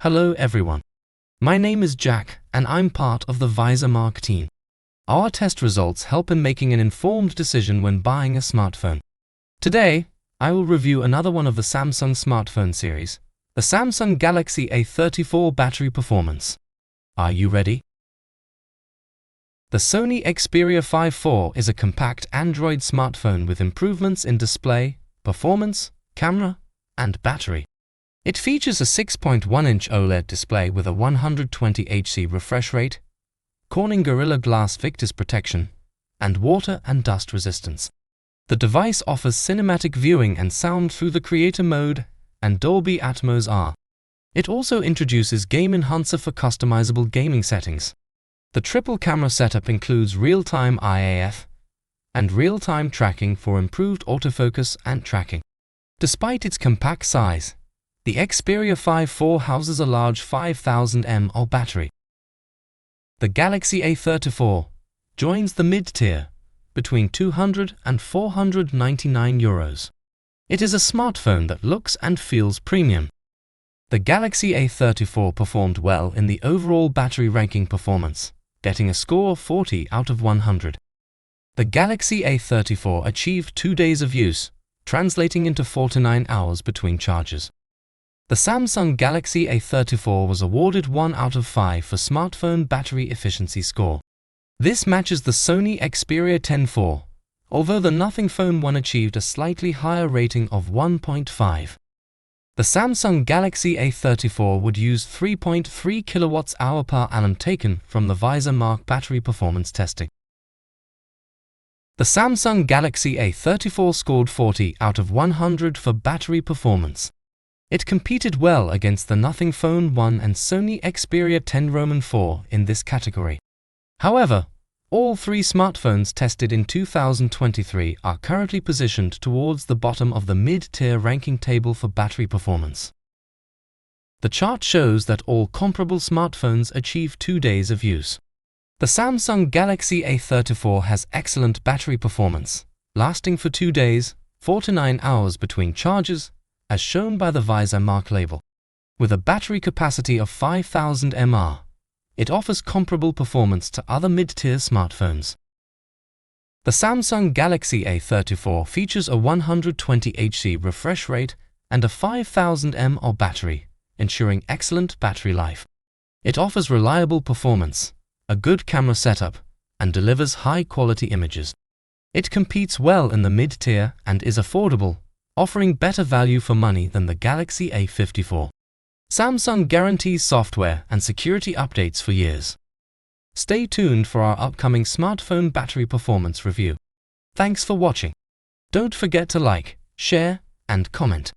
Hello everyone. My name is Jack and I'm part of the VisorMark team. Our test results help in making an informed decision when buying a smartphone. Today, I will review another one of the Samsung smartphone series, the Samsung Galaxy A34 battery performance. Are you ready? The Sony Xperia 5 IV is a compact Android smartphone with improvements in display, performance, camera, and battery. It features a 6.1-inch OLED display with a 120 Hz refresh rate, Corning Gorilla Glass Victus protection, and water and dust resistance. The device offers cinematic viewing and sound through the Creator Mode and Dolby Atmos R. It also introduces Game Enhancer for customizable gaming settings. The triple camera setup includes real-time IAF and real-time tracking for improved autofocus and tracking. Despite its compact size, the Xperia 5 IV houses a large 5000 mAh battery. The Galaxy A34 joins the mid-tier between €200 and €499. It is a smartphone that looks and feels premium. The Galaxy A34 performed well in the overall battery ranking performance, getting a score of 40 out of 100. The Galaxy A34 achieved 2 days of use, translating into 49 hours between charges. The Samsung Galaxy A34 was awarded 1 out of 5 for smartphone battery efficiency score. This matches the Sony Xperia 10 although the Nothing Phone 1 achieved a slightly higher rating of 1.5. The Samsung Galaxy A34 would use 3.3 kWh per annum taken from the VisorMark battery performance testing. The Samsung Galaxy A34 scored 40 out of 100 for battery performance. It competed well against the Nothing Phone 1 and Sony Xperia 10 IV in this category. However, all three smartphones tested in 2023 are currently positioned towards the bottom of the mid-tier ranking table for battery performance. The chart shows that all comparable smartphones achieve 2 days of use. The Samsung Galaxy A34 has excellent battery performance, lasting for 2 days, 49 hours between charges, as shown by the VisorMark label. With a battery capacity of 5000 mAh, it offers comparable performance to other mid-tier smartphones. The Samsung Galaxy A34 features a 120 Hz refresh rate and a 5000 mAh battery, ensuring excellent battery life. It offers reliable performance, a good camera setup, and delivers high-quality images. It competes well in the mid-tier and is affordable, offering better value for money than the Galaxy A54. Samsung guarantees software and security updates for years. Stay tuned for our upcoming smartphone battery performance review. Thanks for watching. Don't forget to like, share, and comment.